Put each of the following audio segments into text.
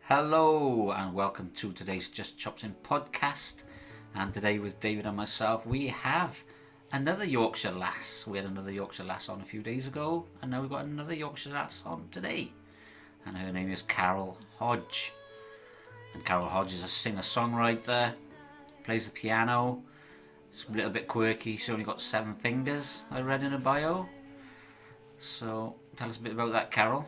Hello and welcome to today's Just Chopsing Podcast. And today with David and myself, we have another Yorkshire lass. We had another Yorkshire lass on a few days ago, and now we've got another Yorkshire lass on today. And her name is Carol Hodge. And Carol Hodge is a singer-songwriter, plays the piano. She's a little bit quirky. She's only got 7 fingers, I read in her bio. So tell us a bit about that, Carol.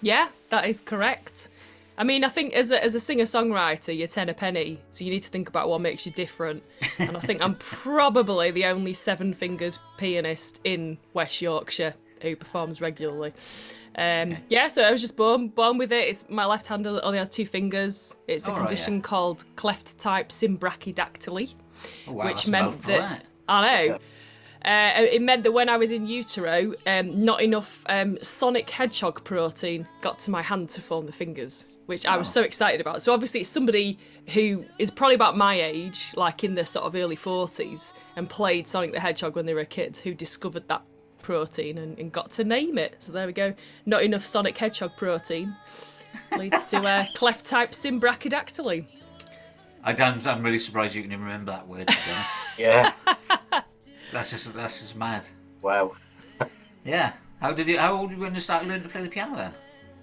Yeah, that is correct. I mean, I think as a singer-songwriter, you're 10 a penny, so you need to think about what makes you different. And I think I'm probably the only 7-fingered pianist in West Yorkshire who performs regularly. Yeah, so I was just born with it. It's my left hand only has 2 fingers. It's a condition called cleft-type symbrachydactyly, which meant that I know. It meant that when I was in utero, not enough sonic hedgehog protein got to my hand to form the fingers, which I was so excited about. So obviously it's somebody who is probably about my age, like in the sort of early 40s, and played Sonic the Hedgehog when they were kids, who discovered that protein and got to name it. So there we go. Not enough sonic hedgehog protein leads to cleft-type symbrachydactyly. I'm really surprised you can even remember that word, to be honest. Yeah. That's just mad. Wow. Yeah. How old were you when you started learning to play the piano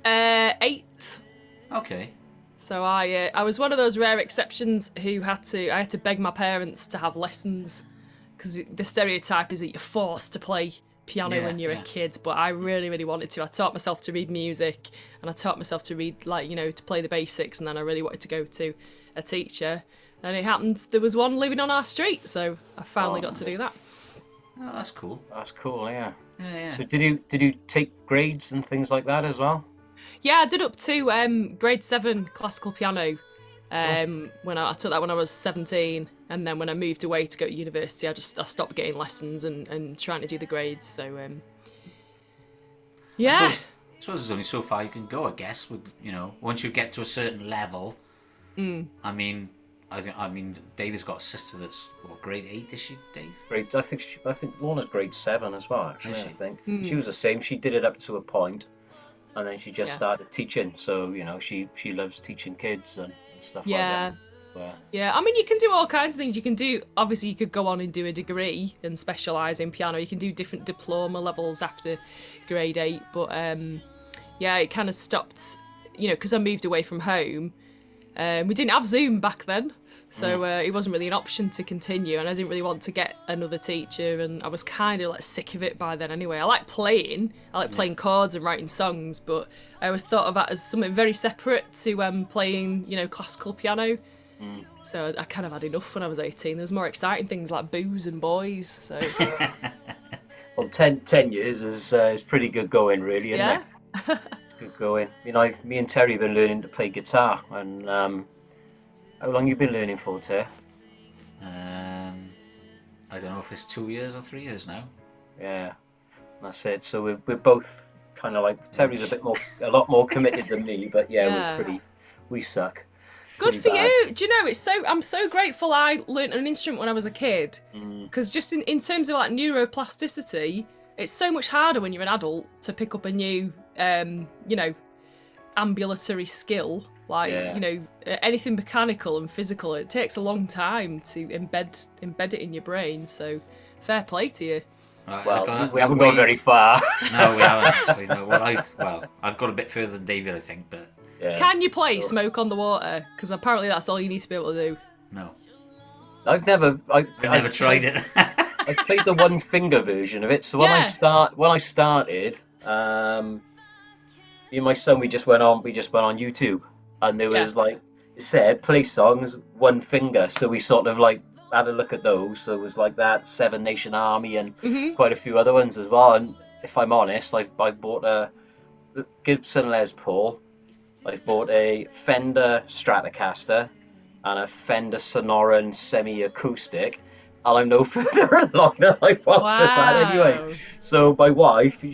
then? 8. Okay. So I was one of those rare exceptions who I had to beg my parents to have lessons, because the stereotype is that you're forced to play piano when you're a kid, but I really, really wanted to. I taught myself to read music, and I taught myself to read, to play the basics, and then I really wanted to go to a teacher. And it happened, there was one living on our street, so I finally got to do that. Oh, that's cool. That's cool, yeah. Yeah. So did you take grades and things like that as well? Yeah, I did up to grade 7 classical piano. When I took that when I was 17, and then when I moved away to go to university, I stopped getting lessons and trying to do the grades. So yeah. I suppose there's only so far you can go, I guess. With once you get to a certain level. I mean, David's got a sister that's grade 8, is she, Dave? I think Lorna's grade 7 as well. Actually, Is she? I think she was the same. She did it up to a point, and then she just started teaching. So she loves teaching kids and stuff like that. Yeah, I mean, you can do all kinds of things. You could go on and do a degree and specialise in piano. You can do different diploma levels after grade 8. But it kind of stopped, because I moved away from home. We didn't have Zoom back then, so it wasn't really an option to continue, and I didn't really want to get another teacher, and I was kind of sick of it by then anyway. I like playing chords and writing songs, but I always thought of that as something very separate to playing, classical piano. So I kind of had enough when I was 18. There's more exciting things like booze and boys. So well, 10 years is pretty good going, really, isn't it? It's good going. Me and Terry have been learning to play guitar, and how long you been learning for, Ter? I don't know if it's 2 years or 3 years now. Yeah, that's it. So we're both kind of Terry's a lot more committed than me, but we suck. Good for you. Do you know, I'm so grateful I learnt an instrument when I was a kid, because just in terms of neuroplasticity, it's so much harder when you're an adult to pick up a new ambulatory skill, anything mechanical and physical. It takes a long time to embed it in your brain, so fair play to you. Well, we haven't gone very far. No, we haven't actually. No, I've got a bit further than David, I think, but... Yeah. Can you play Smoke on the Water? Because apparently that's all you need to be able to do. No. I've never tried it. I played the 1-finger version of it. So when I started, me and my son, we just went on YouTube, and there was it said play songs 1 finger. So we sort of had a look at those. So it was that 7 Nation Army and quite a few other ones as well. And if I'm honest, I've bought a Gibson Les Paul. I've bought a Fender Stratocaster and a Fender Sonoran semi-acoustic, and I'm no further along than I was with that anyway. So my wife,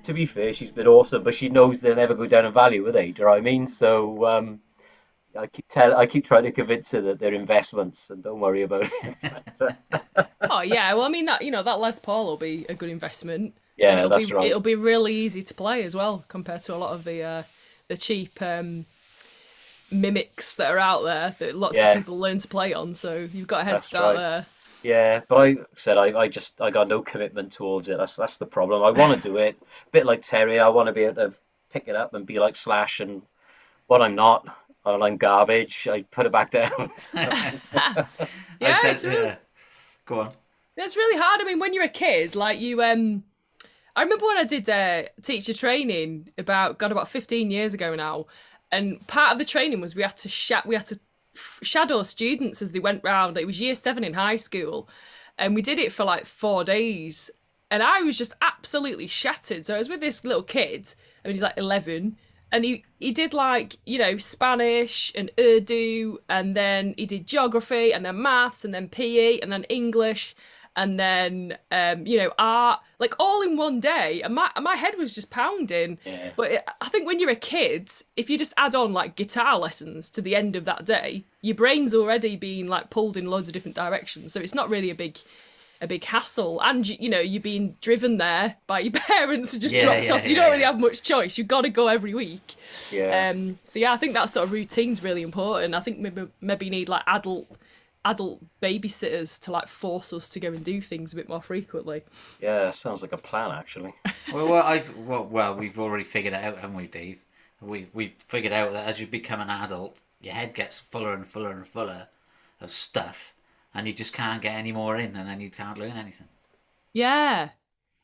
to be fair, she's been awesome, but she knows they'll never go down in value, will they? Do you know what I mean? So I keep trying to convince her that they're investments and don't worry about it. Oh yeah, well I mean that Les Paul will be a good investment. Yeah, that's right. It'll be really easy to play as well compared to a lot of the cheap mimics that are out there that lots of people learn to play on. So you've got a head start there. Yeah, but I got no commitment towards it. That's the problem. I want to do it, a bit like Terry. I want to be able to pick it up and be like Slash, and when I'm not, when I'm garbage, I put it back down. Go on. It's really hard. I mean, when you're a kid, like you, I remember when I did teacher training about 15 years ago now, and part of the training was we had to shadow students as they went round. It was year 7 in high school, and we did it for like 4 days, and I was just absolutely shattered. So I was with this little kid. I mean, he's like 11, and he did like, you know, Spanish and Urdu, and then he did geography, and then maths, and then PE, and then English, and then you know, art, like all in one day, and my head was just pounding. Yeah. But I think when you're a kid, if you just add on like guitar lessons to the end of that day, your brain's already being like pulled in loads of different directions, so it's not really a big hassle, and you know, you're being driven there by your parents who just dropped off, so you don't really have much choice. You've got to go every week. So I think that sort of routine's really important. I think maybe you need like adult babysitters to like force us to go and do things a bit more frequently. Yeah, sounds like a plan actually. well, we've already figured it out, haven't we, Dave? We've figured out that as you become an adult, your head gets fuller and fuller and fuller of stuff, and you just can't get any more in, and then you can't learn anything. Yeah.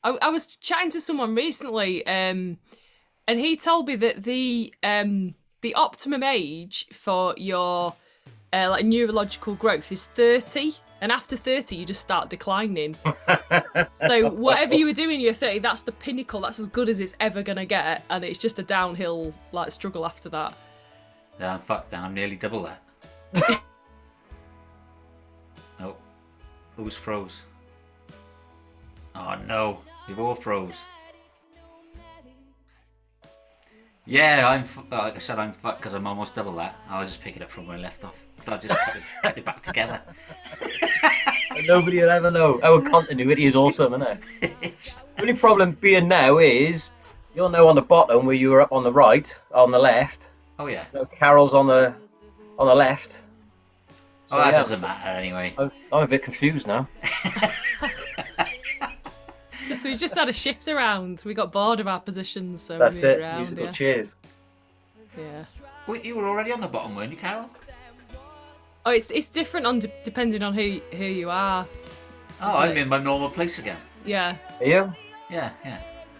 I was chatting to someone recently, and he told me that the optimum age for your like neurological growth is 30, and after 30 you just start declining. So whatever you were doing in your 30, that's the pinnacle, that's as good as it's ever gonna get, and it's just a downhill like struggle after that. Yeah, I'm fucked then, I'm nearly double that. Oh, who's froze? Oh no, we've all froze. Yeah, like I said, I'm fucked because I'm almost double that. I'll just pick it up from where I left off. So I'll just cut it back together. Nobody will ever know. Our continuity is awesome, isn't it? The only problem being now is you're now on the bottom where you were up on the right, on the left. Oh yeah. No, Carol's on the left. So, that doesn't matter anyway. I'm a bit confused now. We just had a shift around. We got bored of our positions, so that's we moved it. around. Musical chairs. Yeah. Well, you were already on the bottom, weren't you, Carol? Oh, it's different depending on who you are. Oh, I'm in my normal place again. Yeah. Are you? Yeah.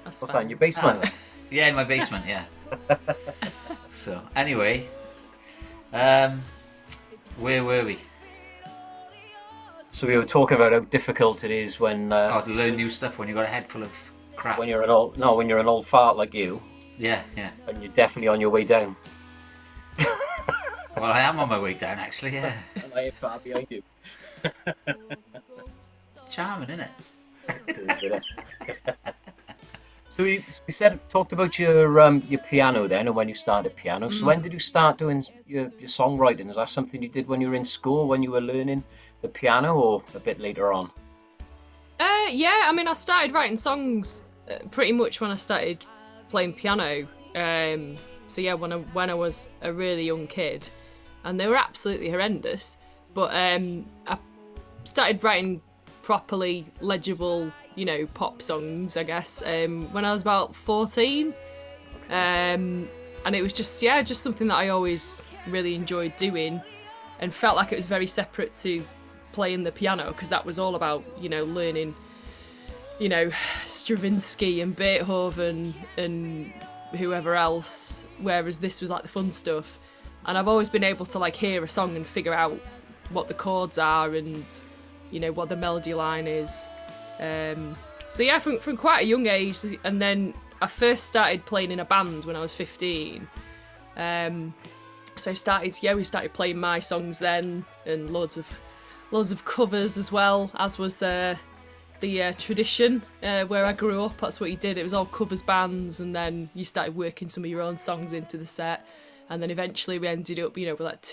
What's that, in your basement? Yeah, in my basement, yeah. So, anyway, where were we? So we were talking about how difficult it is when to learn new stuff when you've got a head full of crap. When you're an old fart like you. Yeah. And you're definitely on your way down. Well, I am on my way down, actually, yeah. And I am far behind you. Charming, isn't it? So we talked about your piano then, and when you started piano. So when did you start doing your songwriting? Is that something you did when you were in school, when you were learning the piano, or a bit later on? Yeah, I mean, I started writing songs pretty much when I started playing piano. So yeah, when I was a really young kid, and they were absolutely horrendous. But I started writing properly legible, you know, pop songs, I guess, when I was about 14. And it was just something that I always really enjoyed doing, and felt like it was very separate to playing the piano, because that was all about, you know, learning, you know, Stravinsky and Beethoven and whoever else, whereas this was like the fun stuff. And I've always been able to like hear a song and figure out what the chords are and, you know, what the melody line is. So yeah, from quite a young age. And then I first started playing in a band when I was 15. So we started playing my songs then, and loads of covers as well, as was the tradition where I grew up. That's what you did. It was all covers bands, and then you started working some of your own songs into the set, and then eventually we ended up, you know, with like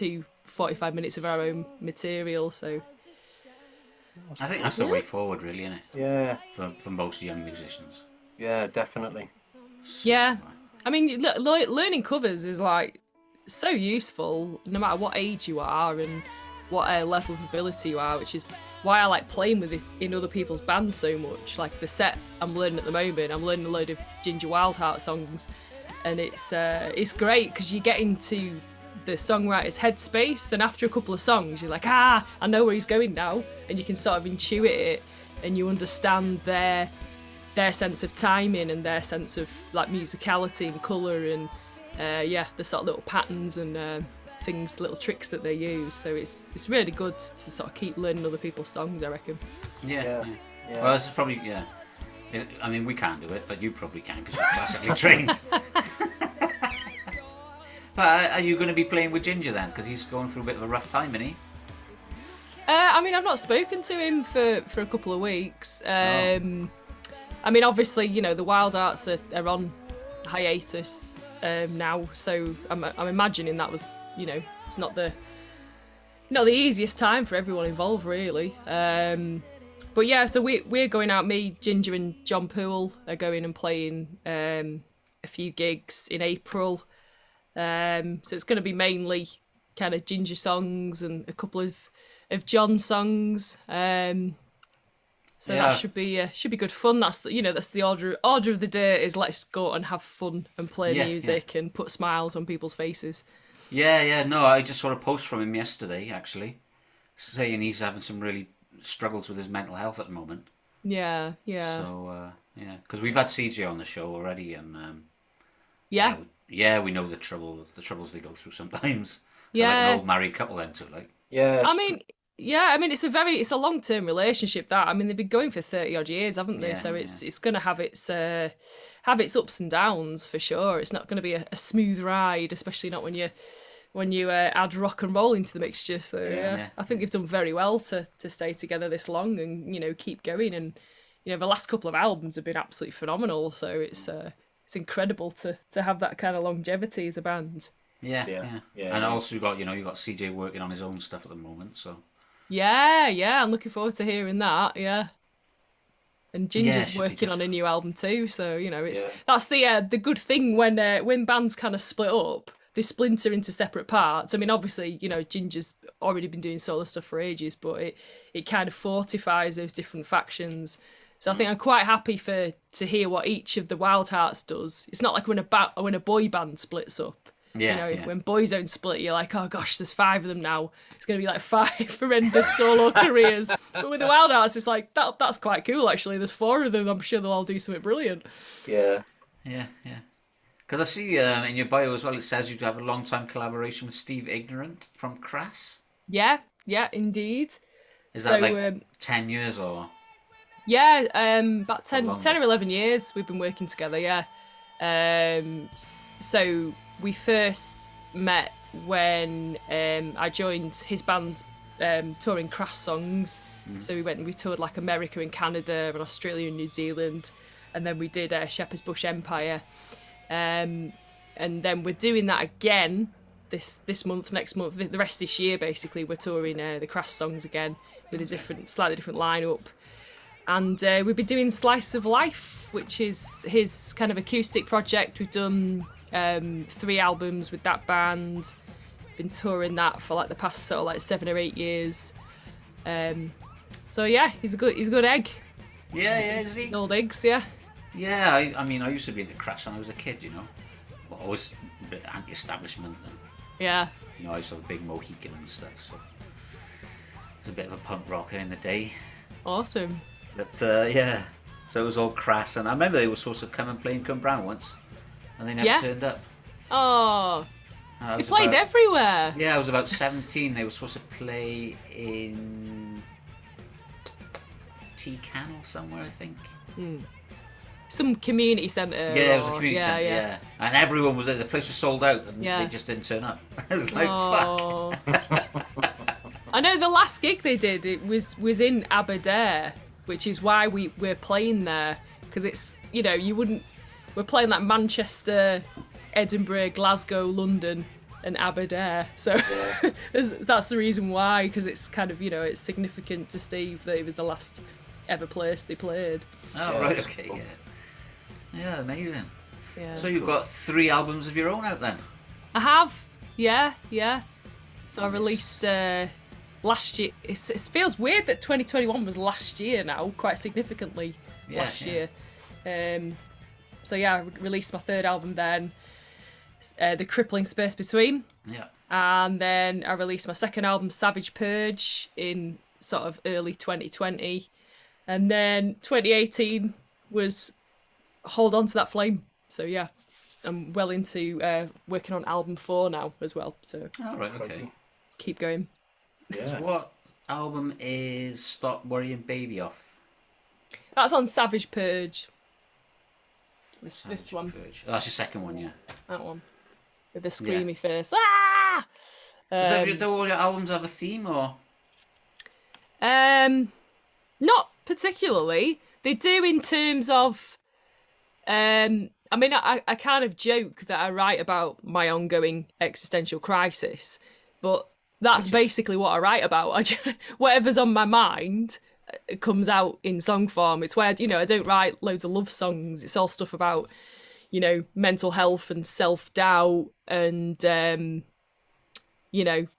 45 minutes of our own material. So I think that's the way forward, really, isn't it? Yeah. For most young musicians. Yeah, definitely. Yeah, I mean, learning covers is like so useful no matter what age you are and what level of ability you are, which is why I like playing with it in other people's bands so much. Like the set I'm learning at the moment, I'm learning a load of Ginger Wildheart songs, and it's great because you get into the songwriter's headspace, and after a couple of songs you're like, I know where he's going now, and you can sort of intuit it, and you understand their sense of timing and their sense of like musicality and colour and the sort of little patterns and things, little tricks that they use. So it's really good to sort of keep learning other people's songs, I reckon. Yeah. Well, this is probably I mean, we can't do it, but you probably can because you're classically trained. But are you going to be playing with Ginger then? Because he's going through a bit of a rough time, isn't he? I mean, I've not spoken to him for a couple of weeks. I mean, obviously, you know, the Wild Arts are on hiatus now, so I'm imagining that was, you know, it's not the easiest time for everyone involved, really. But yeah, so we're going out. Me, Ginger, and John Poole are going and playing a few gigs in April. So it's going to be mainly kind of Ginger songs and a couple of John songs. So that should be good fun. That's the order of the day is let's go and have fun and play music and put smiles on people's faces. Yeah. No, I just saw a post from him yesterday, actually, saying he's having some really struggles with his mental health at the moment. Yeah. So because we've had CJ on the show already, and we know the troubles they go through sometimes. They're like an old married couple, them two, like. Yeah. I mean, it's a long-term relationship. That, I mean, they've been going for 30 odd years, haven't they? So it's going to have its ups and downs for sure. It's not going to be a smooth ride, especially not when you add rock and roll into the mixture. So I think they've done very well to stay together this long and, you know, keep going. And, you know, the last couple of albums have been absolutely phenomenal. So it's incredible to have that kind of longevity as a band. Yeah. And also you got CJ working on his own stuff at the moment, so. Yeah, I'm looking forward to hearing that. Yeah, and Ginger's working on a new album too, so you know that's the good thing when bands kind of split up, they splinter into separate parts. I mean, obviously, you know, Ginger's already been doing solo stuff for ages, but it kind of fortifies those different factions. So I think I'm quite happy to hear what each of the Wild Hearts does. It's not like when a boy band splits up. When Boyzone split, you're like, oh gosh, there's 5 of them now. It's going to be like 5 horrendous solo careers. But with the Wild Arts, it's like, that's quite cool, actually. There's 4 of them. I'm sure they'll all do something brilliant. Yeah. Because I see in your bio as well, it says you have a long-time collaboration with Steve Ignorant from Crass. Yeah, indeed. Is that 10 years or? Yeah, about 10 or 11 years we've been working together, yeah. So we first met when I joined his band's touring Crass songs. So we toured like America and Canada and Australia and New Zealand, and then we did Shepherd's Bush Empire, and then we're doing that again this month, next month, the rest of this year basically. We're touring the Crass songs again with a slightly different lineup. And we've been doing Slice of Life, which is his kind of acoustic project. We've done 3 albums with that band. Been touring that for like the past sort of like 7 or 8 years. So yeah, he's a good egg. Yeah, is he? Old eggs, yeah. Yeah, I mean, I used to be into Crass when I was a kid, you know. But I was a bit anti-establishment. And, you know, I used to have a big Mohican and stuff, so I was a bit of a punk rocker in the day. Awesome. But so it was all Crass, and I remember they were supposed to come and play in Cumbrawn once, and they never turned up. Oh, they played everywhere. Yeah, I was about 17. They were supposed to play in T-Canal somewhere, I think. Some community centre. Yeah, it was a community centre, yeah. And everyone was there. The place was sold out, and they just didn't turn up. It was like, fuck. I know the last gig they did, it was in Aberdare, which is why we're playing there, because it's, you know, we're playing like Manchester, Edinburgh, Glasgow, London and Aberdare, so that's the reason why, because it's kind of, you know, it's significant to Steve that it was the last ever place they played. Right, okay, cool. Yeah, amazing. Yeah. So you've got 3 albums of your own out then? I have, Yeah. So I released last year. It feels weird that 2021 was last year now, quite significantly last year. So yeah, I released my third album then, The Crippling Space Between. Yeah. And then I released my second album, Savage Purge, in sort of early 2020. And then 2018 was Hold On to That Flame. So yeah, I'm well into working on album 4 now as well. So All right, okay. let's keep going. Yeah. So what album is Stop Worrying Baby off? That's on Savage Purge. This one. Purge. Oh, that's your second one, yeah. That one. With the screamy face. Ah! Do all your albums have a theme, or? Not particularly. They do in terms of I mean, I kind of joke that I write about my ongoing existential crisis, but that's basically what I write about. Whatever's on my mind comes out in song form. It's where, I don't write loads of love songs. It's all stuff about, mental health and self-doubt and,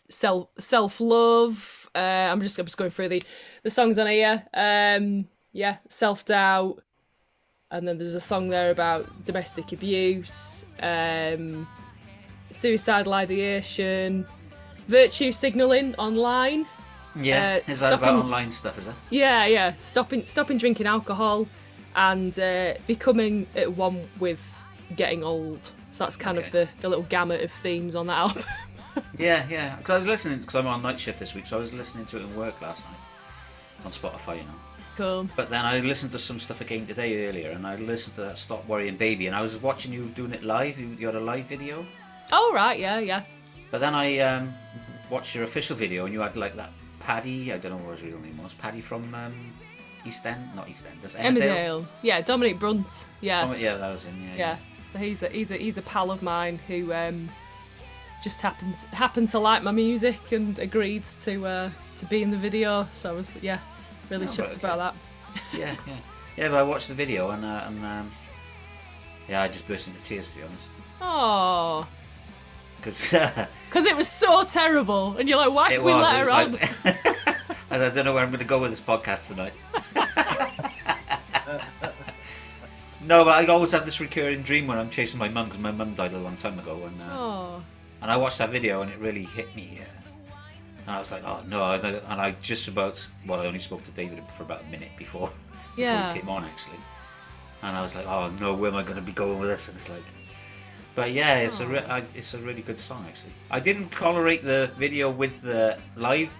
self-love. I'm just going through the songs on here. Self-doubt. And then there's a song there about domestic abuse, suicidal ideation, virtue signalling online. Yeah, is that about online stuff, is it? Yeah. Stopping drinking alcohol and becoming at one with getting old. So that's kind of the little gamut of themes on that album. Yeah. Because I was listening, because I'm on night shift this week, so I was listening to it in work last night on Spotify, Cool. But then I listened to some stuff again today earlier, and I listened to that Stop Worrying Baby, and I was watching you doing it live. You had a live video. Oh, right, yeah. But then I watched your official video, and you had like that Paddy, I don't know what his real name was, Paddy from East End, not East End, that's Emmerdale. Yeah, Dominic Brunt. Yeah. Yeah, that was him. Yeah. So he's a pal of mine who just happened to like my music and agreed to be in the video. So I was really chuffed about that. Yeah. But I watched the video and I just burst into tears, to be honest. Oh. Because it was so terrible, and you're like, why did we let her on? I don't know where I'm going to go with this podcast tonight. No, but I always have this recurring dream when I'm chasing my mum, because my mum died a long time ago, and I watched that video and it really hit me. And I was like, oh no, and I I only spoke to David for about a minute before he came on, actually. And I was like, oh no, where am I going to be going with this? And it's like, but yeah, it's a really good song, actually. I didn't correlate the video with the live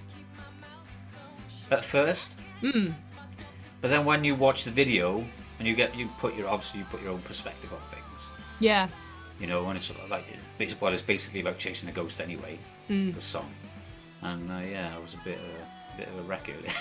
at first, but then when you watch the video and you put your own perspective on things. Yeah. And it's sort of like it's basically about chasing a ghost anyway. The song. And I was a bit of a wreck earlier.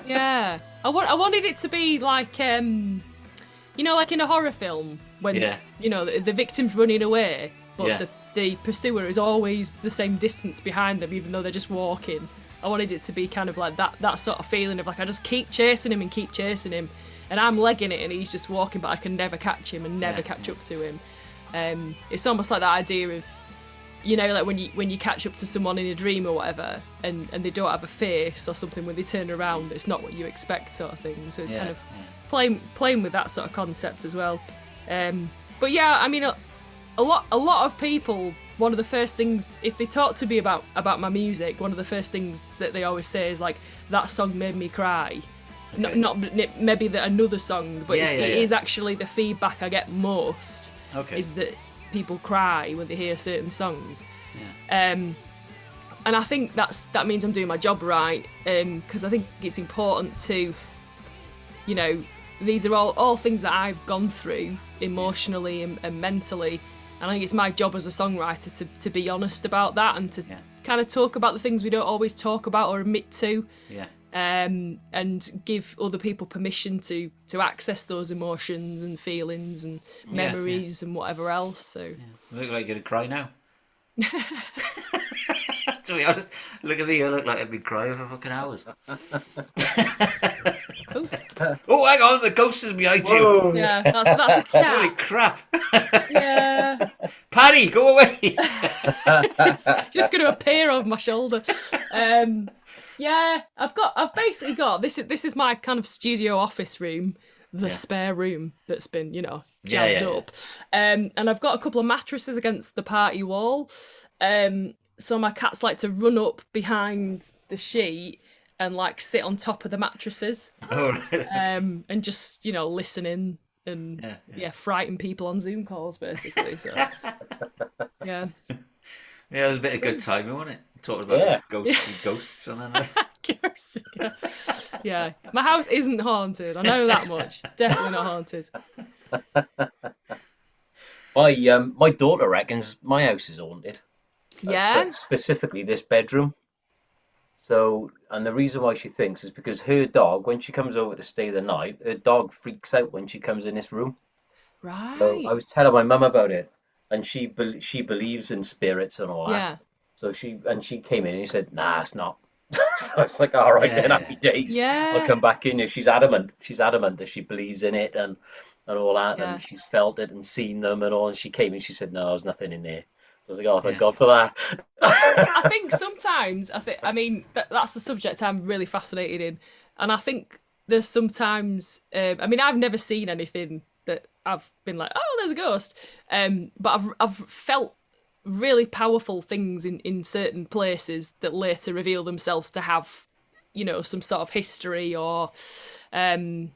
Yeah, I wanted it to be like like in a horror film when the victim's running away, but the pursuer is always the same distance behind them, even though they're just walking. I wanted it to be kind of like that sort of feeling of like I just keep chasing him, and I'm legging it, and he's just walking, but I can never catch him and never catch up to him. It's almost like that idea of, like when you catch up to someone in a dream or whatever, and they don't have a face or something, when they turn around, it's not what you expect, sort of thing. So it's kind of playing with that sort of concept as well. But yeah, I mean, a lot of people, one of the first things, if they talk to me about my music, one of the first things that they always say is like, that song made me cry. Okay. Not maybe another song, but it is actually the feedback I get most. Okay. Is that people cry when they hear certain songs. Yeah. And I think that means I'm doing my job right, because I think it's important to, these are all things that I've gone through emotionally and mentally, and I think it's my job as a songwriter to be honest about that and to kind of talk about the things we don't always talk about or admit to. Yeah. And give other people permission to access those emotions and feelings and memories and whatever else. So you look like you're gonna cry now. To be honest, look at me. I look like I've been crying for fucking hours. Oh, hang on, the ghost is behind you. Yeah, that's a cat. Holy crap! Yeah. Paddy, go away. It's just going to appear over my shoulder. Yeah, I've basically got this is my kind of studio office room, the spare room that's been, jazzed up. And I've got a couple of mattresses against the party wall. So my cats like to run up behind the sheet and like sit on top of the mattresses. And just, listen in and frighten people on Zoom calls basically. So yeah. Yeah, it was a bit of good timing, wasn't it? Talking about ghosts and then yeah. My house isn't haunted. I know that much. Definitely not haunted. My daughter reckons my house is haunted. Yeah. But specifically this bedroom. So, and the reason why she thinks is because her dog, when she comes over to stay the night, her dog freaks out when she comes in this room. Right. So I was telling my mum about it, and she believes in spirits and all that. Yeah. So she came in and she said, "Nah, it's not." So I was like, "All right, then, happy days. Yeah. I'll come back in." She's adamant. She's adamant that she believes in it and all that, and she's felt it and seen them and all. And she came in, she said, "No, there's nothing in there." I was like, "Oh, thank God for that." I think sometimes that's the subject I'm really fascinated in, and I think there's sometimes I've never seen anything that I've been like, "Oh, there's a ghost," but I've felt really powerful things in certain places that later reveal themselves to have, some sort of history or, something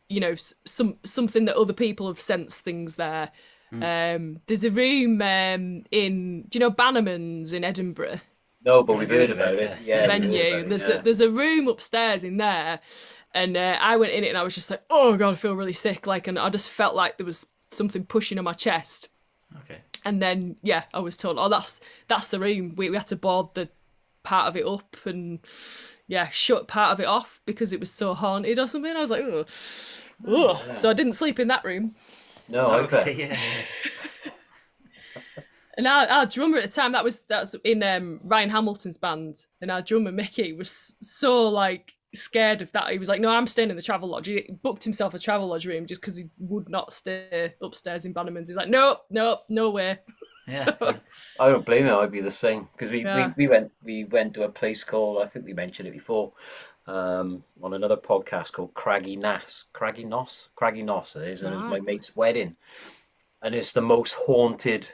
that other people have sensed things there. There's a room in, do you know Bannerman's in Edinburgh? No, but we've heard about it. Yeah, venue. There's a room upstairs in there, and I went in it and I was just like, oh God, I feel really sick. And I just felt like there was something pushing on my chest. Okay. And then I was told, oh, that's the room. We had to board the part of it up and shut part of it off because it was so haunted or something. I was like, oh. Yeah. So I didn't sleep in that room. No, okay. Yeah. And our drummer at the time, that was in Ryan Hamilton's band, and our drummer Mickey was so scared of that. He was like, "No, I'm staying in the travel lodge." He booked himself a travel lodge room just because he would not stay upstairs in Bannerman's. He's like, "No way." Yeah. So, I don't blame him. I'd be the same because we went to a place called, I think we mentioned it before, on another podcast called Craggy Nos it is, and it was my mate's wedding, and it's the most haunted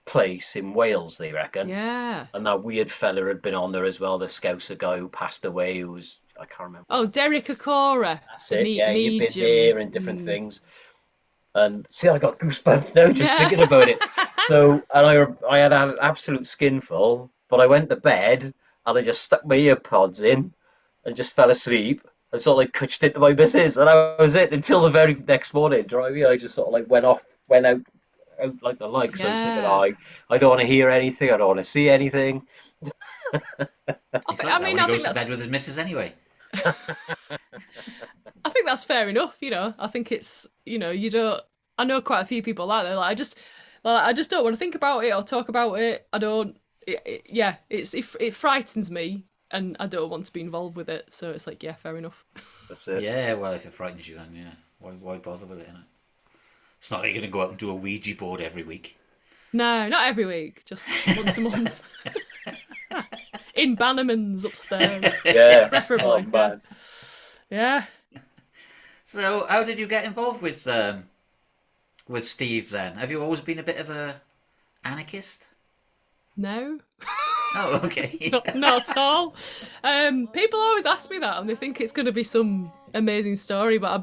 place in Wales, they reckon. Yeah. And that weird fella had been on there as well, the Scouser guy who passed away, who was, I can't remember. Oh, Derek Okora. That's it. He'd been there and different things. And see, I got goosebumps now just thinking about it. So, and I had an absolute skinful, but I went to bed and I just stuck my earpods in and just fell asleep and sort of cutched into my missus, and that was it until the very next morning. Do you know what I mean? I just sort of went out like the lights. I was thinking, I don't want to hear anything. I don't want to see anything. I think he goes to bed with his missus anyway. I think that's fair enough. I think it's you don't. I know quite a few people like that. I just don't want to think about it or talk about it. I don't. It frightens me, and I don't want to be involved with it. So it's fair enough. That's it. Yeah, well, if it frightens you, then why bother with it? Innit? It's not like you're going to go out and do a Ouija board every week. No, not every week. Just once a month. In Bannerman's upstairs. Yeah. Preferably. Oh, yeah. So, how did you get involved with Steve then? Have you always been a bit of a anarchist? No. Oh, okay. not at all. People always ask me that and they think it's going to be some amazing story, but I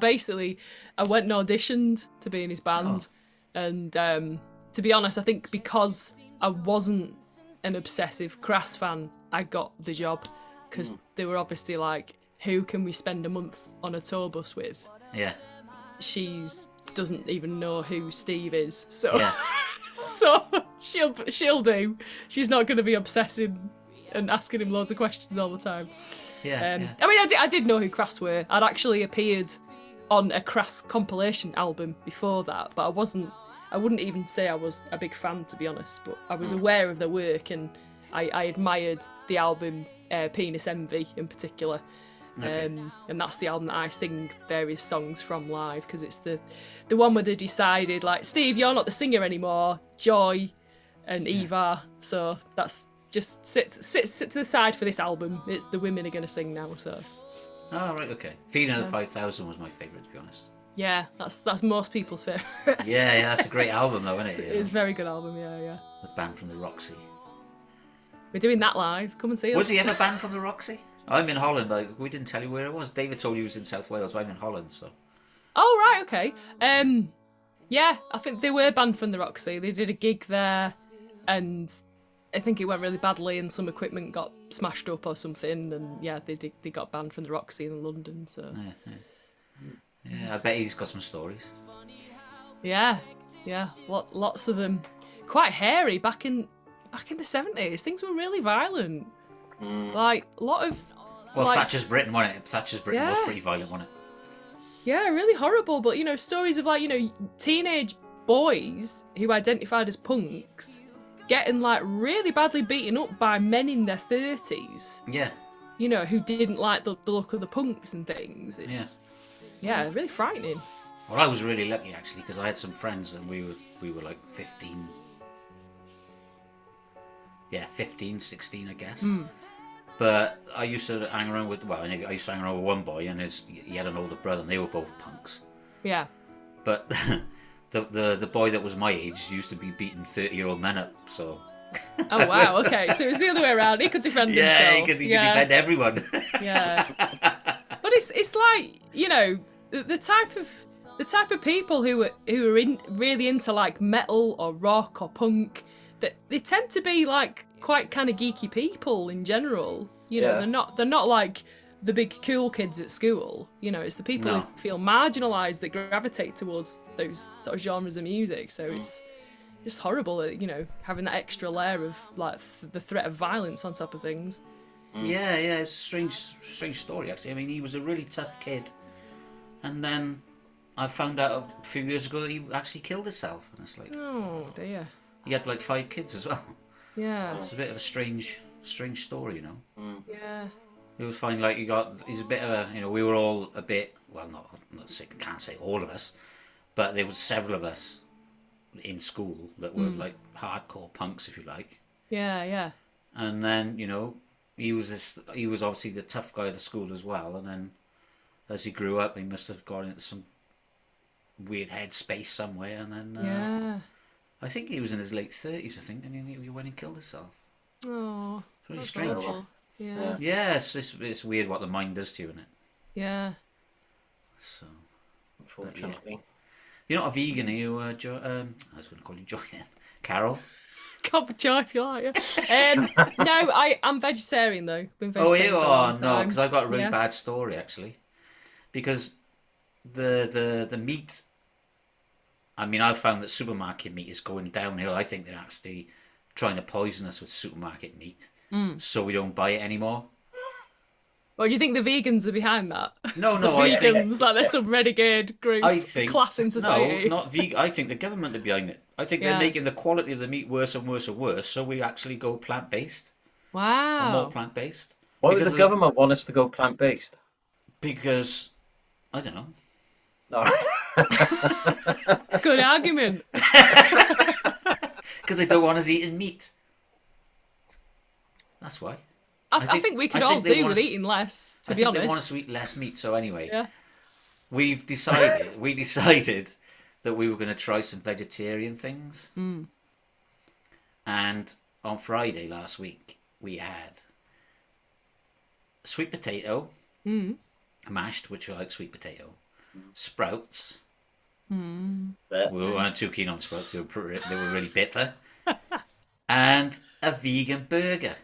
went and auditioned to be in his band. And to be honest, I think because I wasn't an obsessive Crass fan, I got the job because they were obviously like, who can we spend a month on a tour bus with? Yeah. She doesn't even know who Steve is, so so she'll do. She's not going to be obsessing and asking him loads of questions all the time. Yeah. I mean, I did know who Crass were. I'd actually appeared on a Crass compilation album before that, but I wouldn't even say I was a big fan, to be honest, but I was aware of their work and I admired the album Penis Envy in particular. Okay. And that's the album that I sing various songs from live, because it's the one where they decided, like, Steve, you're not the singer anymore, Joy and Eva, so that's just sit to the side for this album. It's the women are going to sing now, so. Oh, right, okay. Feeding of the 5,000 was my favourite, to be honest. Yeah, that's most people's favourite. Yeah, that's a great album, though, isn't it? It's a very good album, yeah. The band from the Roxy. We're doing that live. Come and see us. Was he ever banned from the Roxy? I'm in Holland. Like, we didn't tell you where it was. David told you he was in South Wales. I'm in Holland, so. Oh, right, okay. Yeah, I think they were banned from the Roxy. They did a gig there, and I think it went really badly, and some equipment got smashed up or something, and yeah, they got banned from the Roxy in London. So. Yeah, I bet he's got some stories. Yeah, lots of them. Quite hairy back in the 70s. Things were really violent. Like a lot of. Well, like, Thatcher's Britain, wasn't it? Thatcher's Britain was pretty violent, wasn't it? Yeah, really horrible. But stories of teenage boys who identified as punks getting like really badly beaten up by men in their 30s. Yeah. Who didn't like the look of the punks and things. It's really frightening. Well, I was really lucky actually, because I had some friends and we were like 15. Yeah, 15, 16, I guess. But I used to hang around with one boy, and he had an older brother, and they were both punks. Yeah. But the boy that was my age used to be beating 30-year-old men up, so. Oh wow! Okay, so it was the other way around. He could defend himself. Yeah, he could defend everyone. Yeah. But it's like the type of people who are really into like metal or rock or punk, that they tend to be like quite kind of geeky people in general. They're not like the big cool kids at school. It's the people who feel marginalised that gravitate towards those sort of genres of music. So it's just horrible that, having that extra layer of like the threat of violence on top of things. Yeah, it's a strange story actually. I mean, he was a really tough kid, and then I found out a few years ago that he actually killed himself, and it's like, oh dear. He had like 5 kids as well. Yeah. It's a bit of a strange story, Yeah. It was fine. Like he's a bit of a, we were all a bit, well, can't say all of us, but there was several of us in school that were like hardcore punks, if you like. Yeah. And then he was obviously the tough guy of the school as well. And then as he grew up, he must have gone into some weird headspace somewhere, and then I think he was in his late 30s, I think, and he went and killed himself. Oh, it's really strange. Horrible. Yeah. Yeah, it's weird what the mind does to you, isn't it? Yeah. So, unfortunately. Yeah. You're not a vegan, are you, I was going to call you Joy then. Carol? God, Joy, if you like, yeah. No, I'm vegetarian, though. Been vegetarian you are? No, because I've got a really bad story, actually. Because the meat... I mean, I've found that supermarket meat is going downhill. I think they're actually trying to poison us with supermarket meat, so we don't buy it anymore. Well, do you think the vegans are behind that? No, I think like they're some renegade group, class in society. No, not vegan. I think the government are behind it. I think they're making the quality of the meat worse and worse and worse, so we actually go plant-based. Wow. Or more plant-based. Why would the government want us to go plant-based? Because, I don't know. Good argument. Because they don't want us eating meat. That's why. I think we could all do with eating less, to be honest. They want us to eat less meat, so anyway. We decided that we were going to try some vegetarian things. And on Friday last week, we had sweet potato, mashed, which I like sweet potato, sprouts. We weren't too keen on sprouts, they were really bitter. And a vegan burger.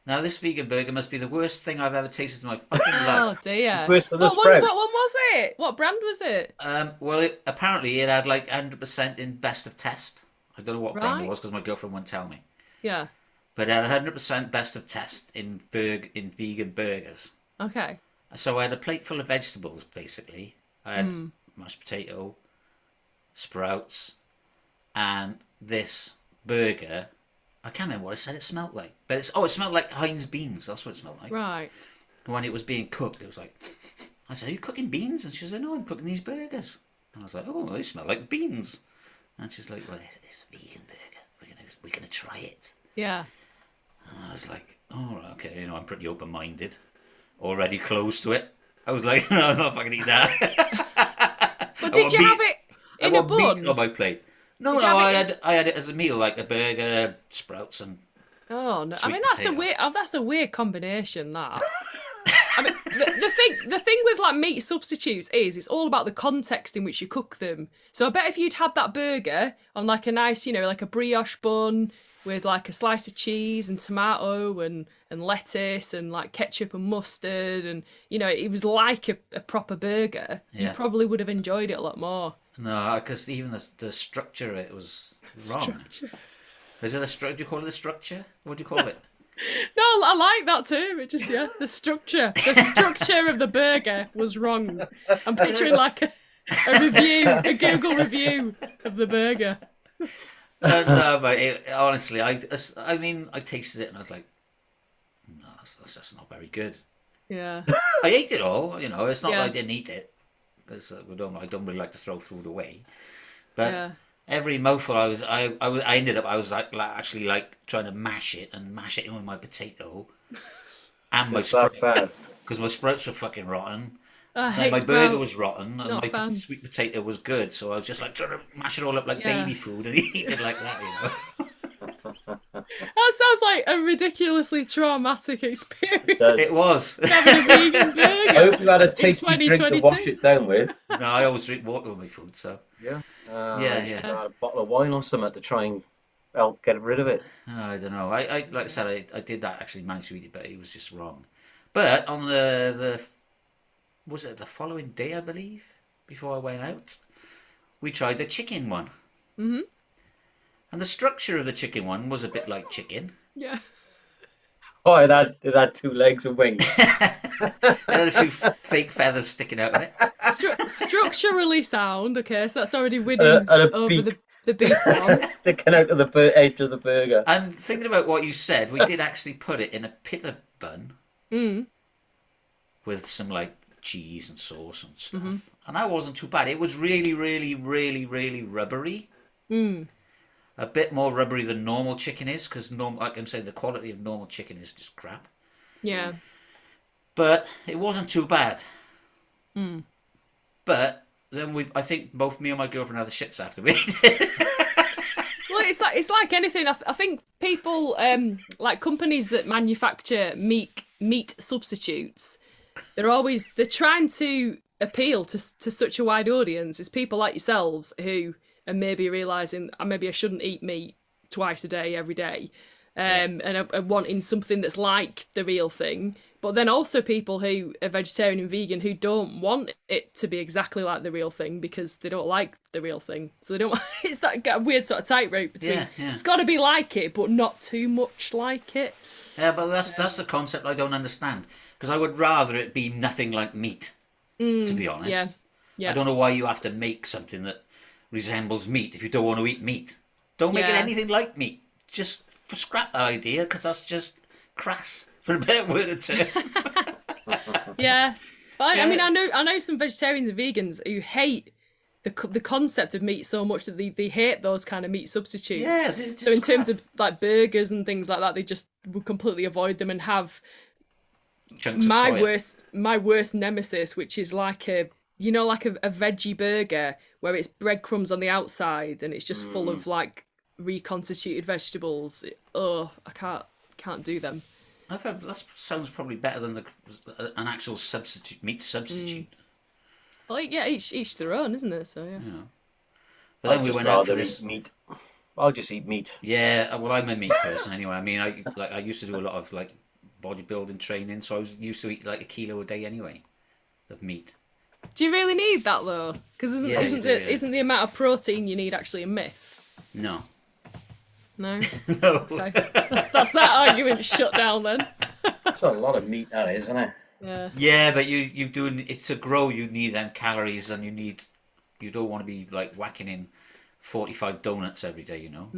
Now, this vegan burger must be the worst thing I've ever tasted in my fucking life. Oh, dear. What one was it? What brand was it? Well, apparently it had like 100% in best of test. I don't know what brand it was because my girlfriend wouldn't tell me. Yeah. But it had 100% best of test in vegan burgers. Okay. So I had a plate full of vegetables, basically. I had mashed potato, sprouts, and this burger. I can't remember what I said it smelled like. But it smelled like Heinz beans. That's what it smelled like. Right. when it was being cooked, it was like, I said, "Are you cooking beans?" And she said, "No, I'm cooking these burgers." And I was like, "Oh, they smell like beans." And she's like, "Well, it's a vegan burger. We're gonna try it." Yeah. And I was like, "Oh, right, okay, I'm pretty open-minded, already close to it." I was like, "No, I'm not fucking eating that." But did you have it in a bun? Meat on my plate. No, I had it as a meal, like a burger, sprouts, and Oh no! I sweet mean, that's potato. a weird combination. That. I mean, the thing with like meat substitutes is it's all about the context in which you cook them. So I bet if you'd had that burger on like a nice, like a brioche bun with like a slice of cheese and tomato and lettuce and like ketchup and mustard and it was like a proper burger, you Yeah. probably would have enjoyed it a lot more. No, because even the structure of it was wrong. Is it a structure? Do you call it the structure? What do you call it? No, I like that too. It just the structure of the burger was wrong. I'm picturing like a review, a Google review of the burger. No, but honestly, I mean, I tasted it and I was like, no, that's just not very good. Yeah. I ate it all, It's not Yeah. like I didn't eat it because I don't really like to throw food away. But Yeah. every mouthful, I ended up, I was actually like trying to mash it in with my potato and my It's that sprouts bad. because my sprouts were fucking rotten. I And hate my burger was sprouts. rotten, and Not my a fan. sweet potato was good. So I was just like trying to mash it all up like Yeah. baby food and eat it like that, That sounds like a ridiculously traumatic experience. It was. Having a vegan I burger. hope you had a tasty drink to 2022. wash it down with. No, I always drink water with my food, so. Yeah. Yeah. I had a bottle of wine or something to try and help get rid of it. I don't know. I like I said, I did that actually manage to eat it, but it was just wrong. But on the was it the following day, I believe, before I went out, we tried the chicken one. Mhm. And the structure of the chicken one was a bit like chicken. Yeah. Oh, it had 2 legs and wings. It had a few fake feathers sticking out of it. Structurally sound. Okay, so that's already winning And a over beak. the beef one. Sticking out of the edge of the burger. And thinking about what you said, we did actually put it in a pita bun with some like cheese and sauce and stuff. And that wasn't too bad. It was really, really, really, really rubbery. A bit more rubbery than normal chicken is, because like I'm saying, the quality of normal chicken is just crap. Yeah. But it wasn't too bad. But then I think both me and my girlfriend had the shits after we ate it. Well, it's like anything. I think people like companies that manufacture meat substitutes. They're trying to appeal to such a wide audience. It's people like yourselves who are maybe realising maybe I shouldn't eat meat twice a day every day, and are wanting something that's like the real thing. But then also people who are vegetarian and vegan who don't want it to be exactly like the real thing because they don't like the real thing. So they don't. It's that weird sort of tightrope between. Yeah. It's got to be like it, but not too much like it. Yeah, but that's the concept I don't understand. Because I would rather it be nothing like meat, to be honest. Yeah. I don't know why you have to make something that resembles meat if you don't want to eat meat. Don't make it Yeah. anything like meat. Just scrap the idea, because that's just crass, for a better word or two. Yeah. But I mean, I know some vegetarians and vegans who hate the concept of meat so much that they hate those kind of meat substitutes. Yeah, so in terms of like burgers and things like that, they just would completely avoid them and have chunks of my soya. worst nemesis, which is like a veggie burger where it's breadcrumbs on the outside and it's just full of like reconstituted vegetables. I can't do them. I've heard that sounds probably better than an actual meat substitute. Well, yeah, each their own, isn't it? So yeah. But then I'd we just went out for rather this. eat meat. I'll just eat meat. Yeah, well, I'm a meat person anyway. I mean, I used to do a lot of like bodybuilding training, so I was used to eat like 1 kilo a day anyway of meat. Do you really need that though? Because isn't the amount of protein you need actually a myth? No. No. No. Okay. That's that argument shut down then. That's a lot of meat, that is, isn't it? Yeah. Yeah, but you do it to grow. You need them calories, and you don't want to be like whacking in 45 donuts every day. You know.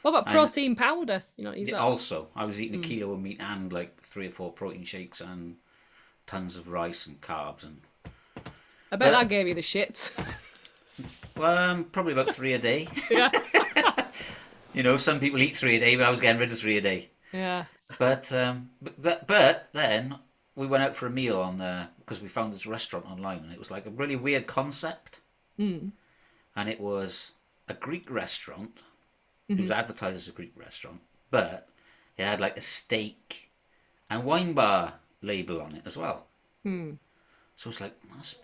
What about protein powder? You know, use that. Also, I was eating 1 kilo of meat and like 3 or 4 protein shakes and tons of rice and carbs and. I bet that gave you the shits. Probably about 3 a day. Yeah. Some people eat 3 a day, but I was getting rid of 3 a day. Yeah. But then we went out for a meal because we found this restaurant online, and it was like a really weird concept. Mm. And it was a Greek restaurant. It was advertised as a Greek restaurant, but it had like a steak and wine bar label on it as well. Mm. So it's like, it's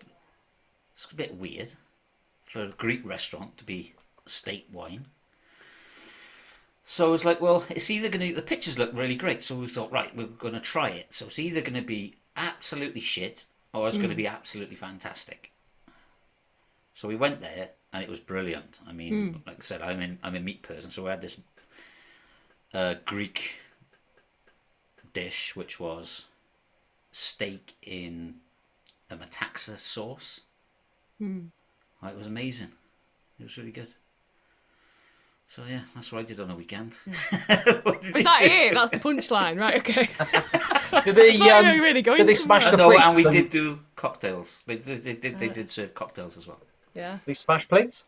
a bit weird for a Greek restaurant to be steak wine. So it's like, well, it's either going to... The pictures look really great, so we thought, right, we're going to try it. So it's either going to be absolutely shit or it's going to be absolutely fantastic. So we went there, and it was brilliant. I mean, like I said, I'm a meat person, so we had this Greek dish, which was steak in a metaxa sauce. Oh, it was amazing. It was really good. So yeah, that's what I did on the weekend. Is that it? That's the punchline, right? Okay. Do they really going do they smash the No, plates? and we did do cocktails. They did serve cocktails as well. Yeah. They smash plates?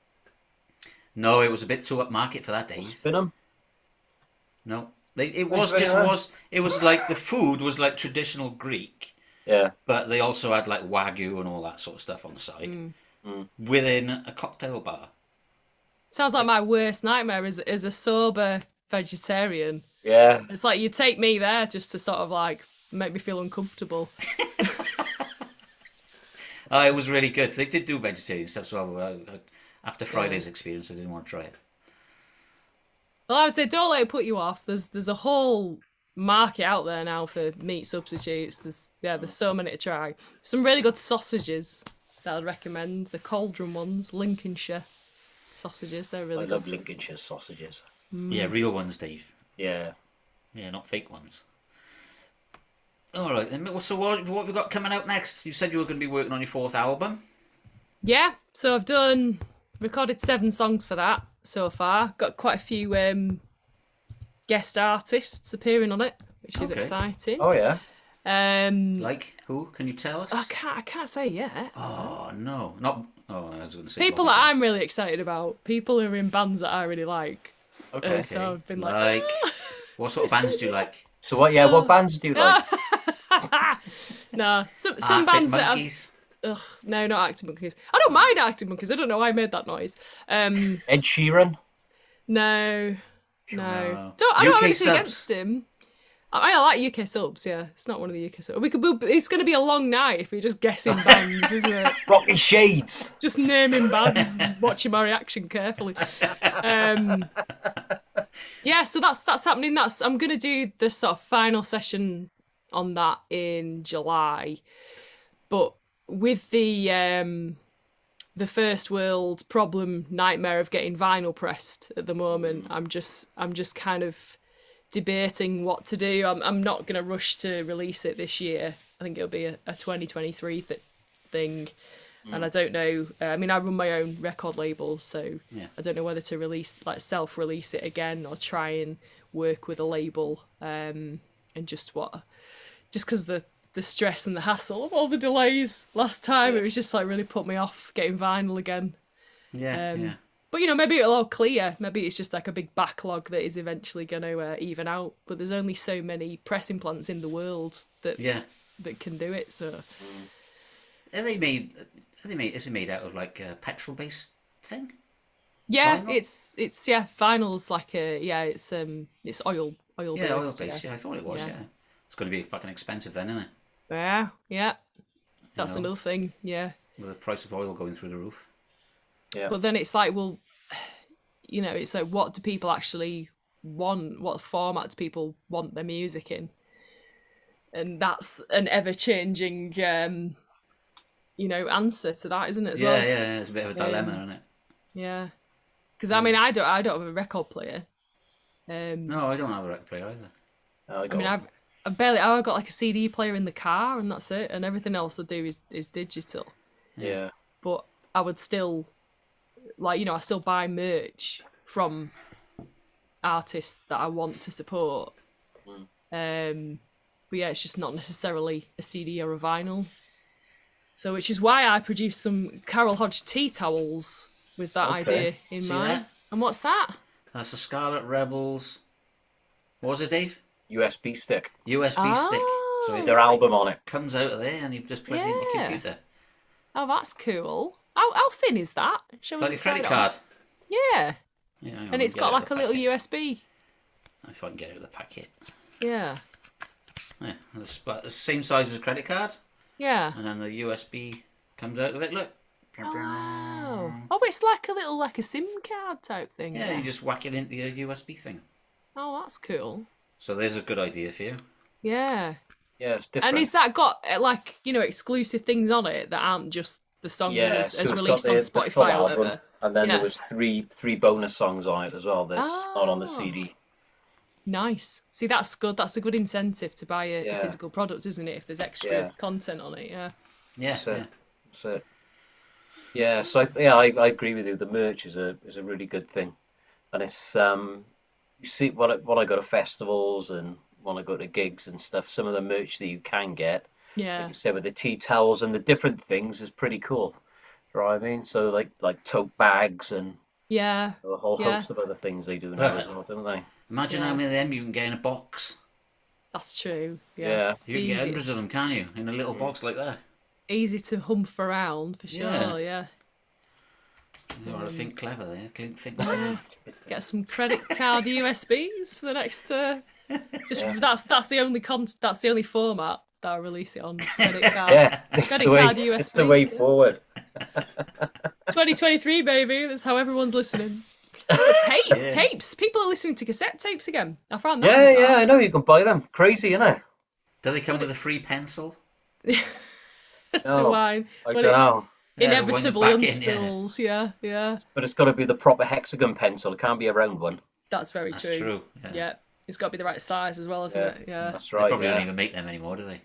No, it was a bit too upmarket for that day. Spin them? No, it was like the food was like traditional Greek. Yeah. But they also had like Wagyu and all that sort of stuff on the side within a cocktail bar. Sounds like my worst nightmare as a sober vegetarian. Yeah. It's like you take me there just to sort of like make me feel uncomfortable. It was really good. They did do vegetarian stuff, so after Friday's experience, I didn't want to try it. Well, I would say don't let it put you off. There's a whole market out there now for meat substitutes. There's so many to try. Some really good sausages that I'd recommend. The Cauldron ones, Lincolnshire sausages. They're really good. I love Lincolnshire sausages. Yeah, real ones, Dave. Yeah. Yeah, not fake ones. All right, then. So what have we got coming out next? You said you were going to be working on your 4th album. Yeah, so I've recorded 7 songs for that so far. Got quite a few guest artists appearing on it, which is exciting. Oh yeah. Like who? Can you tell us? I can't say yet. Oh no, not. Oh, I was going to say people that I'm really excited about. People who are in bands that I really like. Okay. So I've been like what sort of bands do you like? So what? Yeah, what bands do you like? No, some Arctic bands Monkeys? that Ugh, no, not Arctic Monkeys. I don't mind Arctic Monkeys. I don't know why I made that noise. Ed Sheeran? No. No. I don't have UK anything subs. against him. I like UK subs, yeah. It's not one of the UK subs. It's going to be a long night if we're just guessing bands, isn't it? Rocky Shades. Just naming bands and watching my reaction carefully. Yeah, so that's happening. I'm going to do the sort of final session on that in July. But with the first world problem nightmare of getting vinyl pressed at the moment, I'm just kind of debating what to do. I'm not going to rush to release it this year. I think it'll be a 2023 thing. And I don't know. I mean, I run my own record label, so I don't know whether to self-release it again or try and work with a label. And just because the stress and the hassle of all the delays last time, it was just like really put me off getting vinyl again. Yeah. But maybe it'll all clear. Maybe it's just like a big backlog that is eventually going to even out. But there's only so many pressing plants in the world that can do it. So Is it made out of like a petrol based thing? Yeah, Vinyl? it's vinyl's like it's oil based. Yeah, oil based. Yeah, I thought it was. Yeah, it's going to be fucking expensive then, isn't it? Yeah. That's another thing. Yeah. With the price of oil going through the roof. Yeah. But then it's like, well, it's like, what do people actually want? What format do people want their music in? And that's an ever-changing, answer to that, isn't it? As well. Yeah, it's a bit of a dilemma, isn't it? Yeah, because I mean, I don't have a record player. No, I don't have a record player either. I've got like a CD player in the car, and that's it. And everything else I do is digital. Yeah. But I would still, I still buy merch from artists that I want to support. But yeah, it's just not necessarily a CD or a vinyl. So, which is why I produced some Carol Hodge tea towels with that idea in See mind. that? And what's that? That's a Scarlet Rebels. What was it, Dave? USB stick. USB stick. So Oh, it Their album on it. comes out of there and you just plug it into your Yeah. computer. Oh, that's cool. How thin is that? Show us Like a inside credit on. card. Yeah. Yeah, hang on, And it's get got it out like of a the little packet. USB. If I can get it out of the packet. Yeah. Yeah, it's about the same size as a credit card. Yeah. And then the USB comes out of it, look. Oh, wow. Oh, it's like a SIM card type thing. Yeah, you just whack it into your USB thing. Oh, that's cool. So there's a good idea for you. Yeah. Yeah, it's different. And is that got exclusive things on it that aren't just the songs as so it's released got on the full Spotify or album, whatever? and then Yeah. there was three bonus songs on it as well. That's not on the Oh. CD. Nice. See, that's good. That's a good incentive to buy a Yeah. physical product, isn't it? If there's extra Yeah. content on it, yeah. Yeah, So, yeah. so yeah, so I agree with you. The merch is a really good thing, and it's you see when I go to festivals and when I go to gigs and stuff, some of the merch that you can get, Yeah. like you said, with the tea towels and the different things is pretty cool. You know what I mean? So like tote bags and Yeah. a whole Yeah. host of other things they do now Right. as well, don't they? Imagine Yeah. how many of them you can get in a box. That's true. Yeah. Yeah. You can get Easy. hundreds of them, can you? In a little box like that. Easy to hump around for sure, yeah. You ought to think clever there. Think smart. Get some credit card USBs for the next that's the only format that I release it on. Credit card. Yeah, it's Credit the way, card USB. it's the way forward. 2023, baby. That's how everyone's listening. But tapes. People are listening to cassette tapes again. I found that. Yeah, bizarre. I know you can buy them. Crazy, innit? Do they come with a free pencil? To No, wine. I When don't it know. Yeah, inevitably wind it back in, yeah. unspills. Yeah. But it's got to be the proper hexagon pencil. It can't be a round one. That's very That's true. Yeah. Yeah. It's got to be the right size as well, isn't it? Yeah. That's They right. probably don't Yeah. even make them anymore, do they?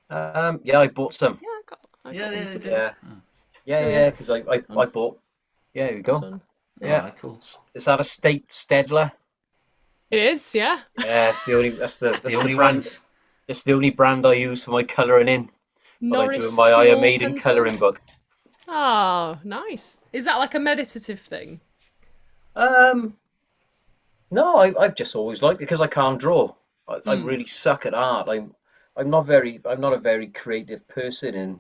Yeah, I bought some. Yeah, I got Yeah, one they to do. do. Yeah, Oh. yeah, because I bought. Yeah, here we go. One. Yeah. Oh, cool. Is that a state Stedler? It is, yeah. Yeah, it's the only. That's the only brand. ones. It's the only brand I use for my colouring in. When I Norwich do my Iron School Maiden pencil. colouring book. Oh, nice. Is that like a meditative thing? No, I've just always liked it because I can't draw. I really suck at art. I'm not a very creative person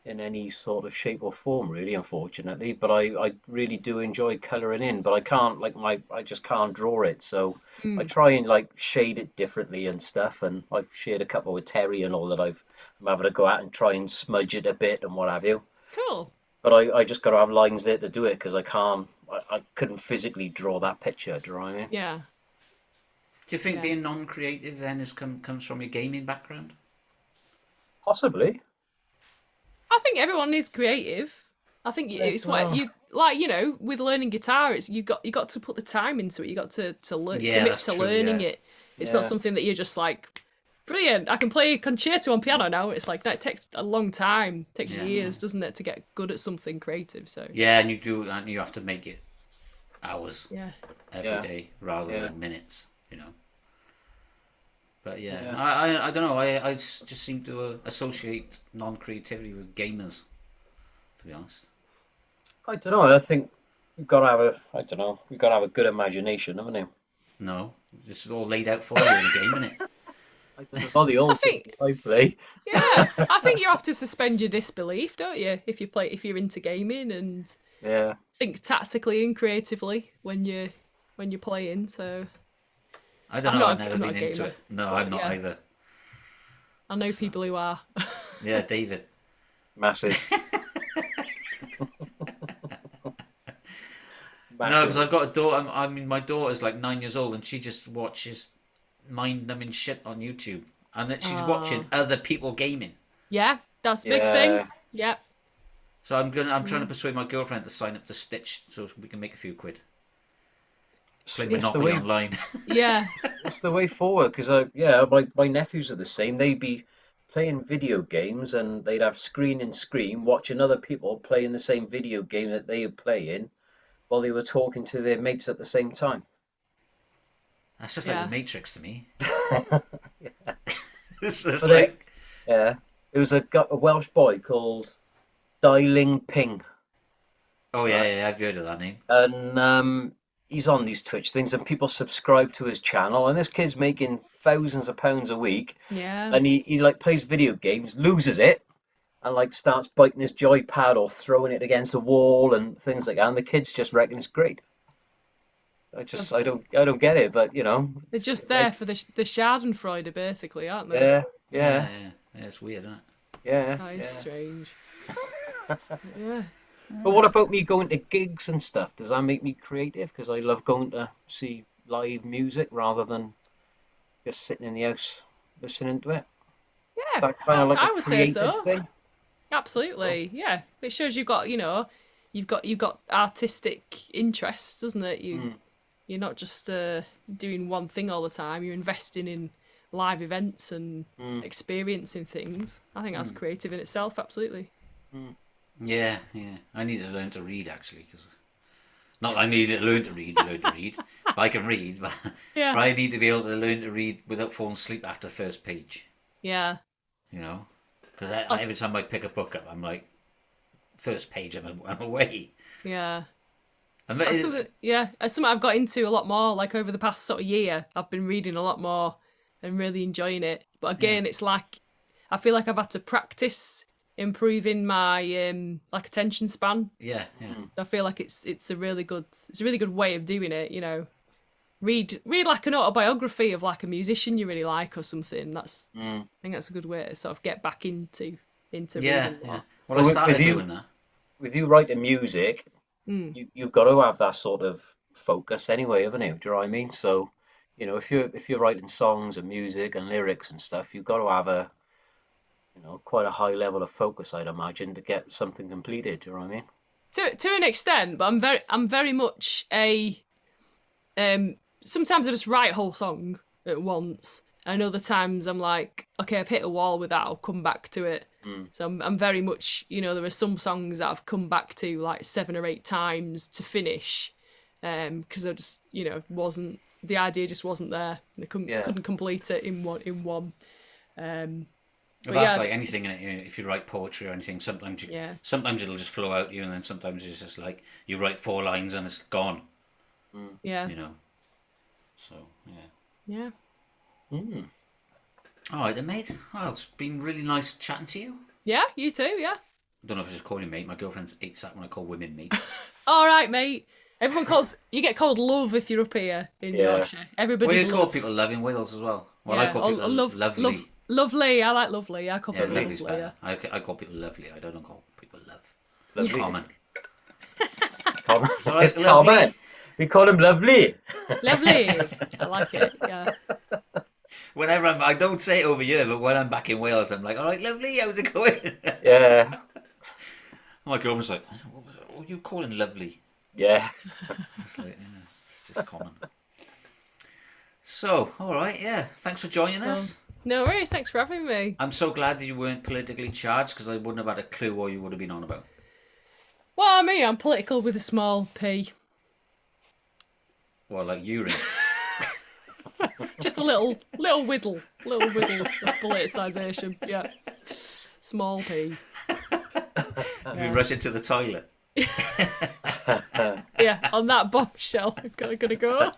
in any sort of shape or form, really, unfortunately. But I really do enjoy colouring in. But I can't I just can't draw it. So I try and like shade it differently and stuff. And I've shared a couple with Terry and all that. I'm having to go out and try and smudge it a bit and what have you. Cool. But I just got to have lines there to do it because I couldn't physically draw that picture. Do you know what I mean? Yeah. Do you think Yeah. being non-creative then comes from your gaming background? Possibly. I think everyone is creative. I think it's what you like. With learning guitar, it's you got to put the time into it. You got to learn, Yeah, commit that's to true, learning yeah. it. It's not Yeah. something that you're just like, brilliant. I can play concerto on piano now. It's like that takes a long time. Takes Yeah. years, doesn't it, to get good at something creative? So Yeah, and you have to make it hours yeah, every day Yeah. rather Yeah. than minutes, But yeah, Yeah. I don't know. I just seem to associate non-creativity with gamers, to be honest. I don't know. I think you've got to have you've got to have a good imagination, haven't you? No, it's all laid out for you in a game, isn't it? Not the only think- thing I play. yeah. I think you have to suspend your disbelief, don't you? If you're into gaming and Yeah. think tactically and creatively when you're playing. So I don't I'm know. not I've a- never I'm not been a into gamer, it. No, but I'm not yeah. either. I know people who are. Yeah, David. Massive. No, because I've got a daughter. I mean, my daughter's like 9 years old, and she just watches mind-numbing shit on YouTube, and that she's watching other people gaming. Yeah, that's a big Yeah. thing. Yeah. So I'm trying to persuade my girlfriend to sign up to Stitch so we can make a few quid. Play It's the Monopoly way, online. Yeah. it's the way forward because my nephews are the same. They'd be playing video games and they'd have screen in screen watching other people playing the same video game that they were playing while they were talking to their mates at the same time. That's just Yeah. like the Matrix to me. It's just But they- like, Yeah. It was a Welsh boy called Dialing Ping. oh yeah, Right. yeah, I've heard of that name. And he's on these Twitch things, and people subscribe to his channel. And this kid's making thousands of pounds a week, Yeah. and he like plays video games, loses it, and like starts biting his joypad or throwing it against a wall and things like that. And the kids just reckon it's great. I don't get it, but They're it's just there nice. for the Schadenfreude, basically, aren't they? Yeah, Yeah, yeah, yeah, it's weird, isn't it? yeah, That is yeah. strange. Yeah. But what about me going to gigs and stuff? Does that make me creative? Because I love going to see live music rather than just sitting in the house listening to it. Is Yeah, that kind of like I a would say creative so. thing? Absolutely. Yeah. It shows you've got, you've got artistic interests, doesn't it? You're not just doing one thing all the time. You're investing in live events and experiencing things. I think that's creative in itself, absolutely. Yeah, yeah. I need to learn to read actually, because not that I need to learn to read, but I can read. But Yeah. I need to be able to learn to read without falling asleep after the first page. Yeah. Because every time I pick a book up, I'm like, first page, I'm away. Yeah. And That's something I've got into a lot more. Like over the past sort of year, I've been reading a lot more and really enjoying it. But again, it's like I feel like I've had to practice improving my like attention span. yeah, yeah. I feel like it's a really good way of doing it. Read like an autobiography of like a musician you really like or something. I think that's a good way to sort of get back into Yeah, reading yeah. more. Well, I With started you- doing that. With you writing music, you've got to have that sort of focus anyway, haven't you? Do you know what I mean? So, if you're writing songs and music and lyrics and stuff, you've got to have a quite a high level of focus, I'd imagine, to get something completed. Do you know what I mean? To an extent, but I'm very much a sometimes I just write a whole song at once, and other times I'm like, okay, I've hit a wall with that, I'll come back to it. So I'm very much, there are some songs that I've come back to like 7 or 8 times to finish, because I just, the idea just wasn't there, and I couldn't complete it in one. But that's like anything in it. If you write poetry or anything, sometimes sometimes it'll just flow out to you, and then sometimes it's just like you write 4 lines and it's gone. Yeah. So Yeah. All right then, mate. Well, it's been really nice chatting to you. Yeah, you too, yeah. I don't know if I just call you mate. My girlfriend hates that when I call women mate. All right, mate. You get called love if you're up here in Yorkshire. Everybody's Well, you call love. people love in Wales as well. Well, Yeah. I call people lovely. Lovely. I like lovely. I call Yeah, people lovely's lovely. better. I call people lovely. I don't call people love. Lovely. It's common. Common. Alright, It's lovely. common. We call him lovely. Lovely. I like it. Yeah. Whenever I don't say it over here, but when I'm back in Wales, I'm like, all right, lovely, how's it going? Yeah. My girlfriend's like, what are you calling lovely? Yeah. It's like, it's just common. So, all right, yeah. Thanks for joining us. No worries. Thanks for having me. I'm so glad that you weren't politically charged, because I wouldn't have had a clue what you would have been on about. Well, I mean, I'm political with a small p. Well, like urine. Just a little whittle of politicisation. Yeah. Small p. You rush into the toilet. Yeah. On that bombshell, I'm gonna go.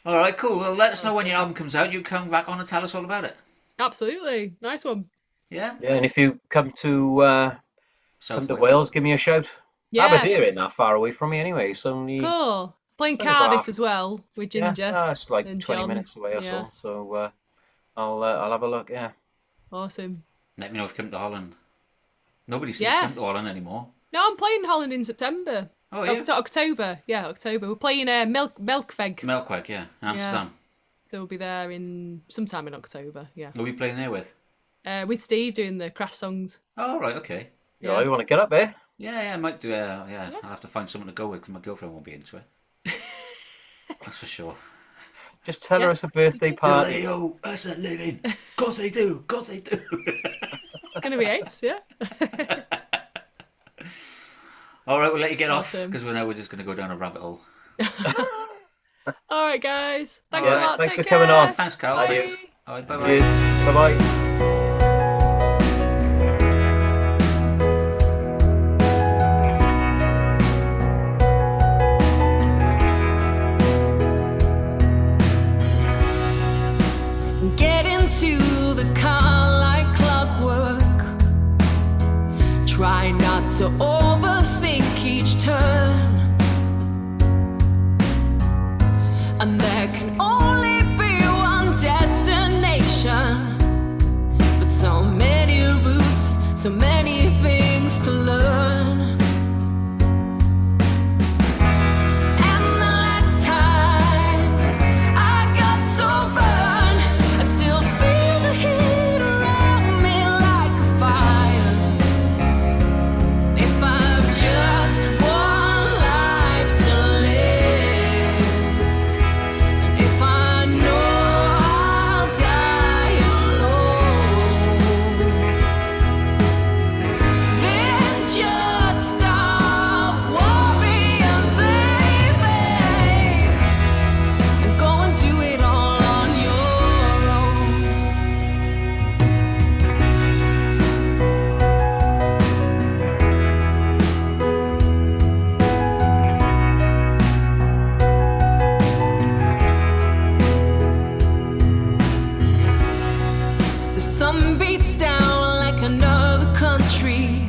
All right, cool. Well, let us know when your album comes out. You come back on and tell us all about it. Absolutely. Nice one. Yeah? Yeah, and if you come to South Wales, give me a shout. Yeah. Aberdeen ain't that far away from me anyway. It's only Cool. Playing Only about Cardiff half- as well with Ginger. it's like and 20 John. minutes away or Yeah. so. So I'll have a look. Yeah. Awesome. Let me know if you come to Holland. Nobody seems Yeah. to come to Holland anymore. No, I'm playing Holland in September. Oh, yeah? October. Yeah, October. We're playing Melkweg. Melkweg, yeah. Amsterdam. So we'll be there in sometime in October. Yeah. Who are we playing there with? With Steve doing the Crass songs. Oh, right, okay. Yeah. You want to get up there? Yeah, I might do. Yeah, I'll have to find someone to go with because my girlfriend won't be into it. That's for sure. Just tell her it's a birthday party. Do they owe us a living? Of course they do. Of course they do. It's gonna be ace, yeah. All right, we'll let you get off Awesome. because we're just going to go down a rabbit hole. All right, guys. Thanks a lot. Thanks Take for coming care. on. Thanks, Carl. Bye. Cheers. All right, bye-bye. Cheers. Bye-bye. Get into the car like clockwork. Try not to overthink each turn. And there can only be one destination, but so many routes, so many things to learn. And the last time I got so burned, I still feel the heat around me like a fire. If I've just one life to live, and if I know I'll die alone, then just stop worrying, baby, and go and do it all on your own. The sun beats down like another country,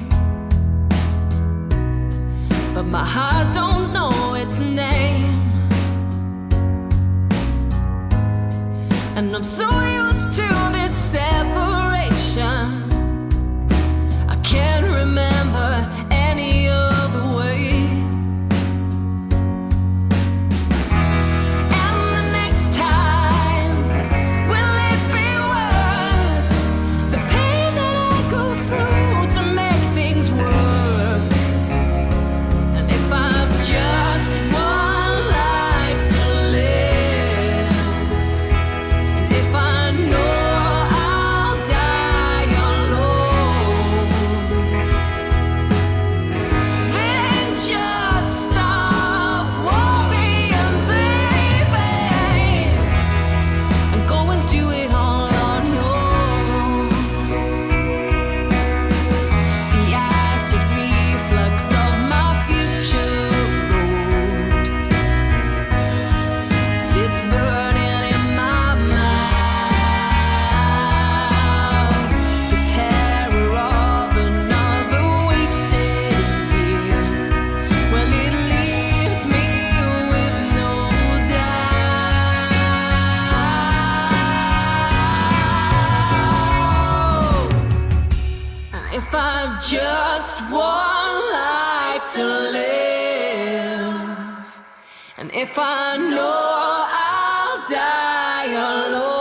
but my heart don't know its name. And I'm so used to this separation, I can't remember any other way. And the next time, will it be worth the pain that I go through to make things work? And if I've just one life to live, and if I know I'll die alone, then just stop worrying, baby, and go and do it all on your own. The acid reflux of my future road sits burning in my mouth. The terror of another wasted year, well, it leaves me with no doubt. And if I've just one life to live, and if I know I'll die alone,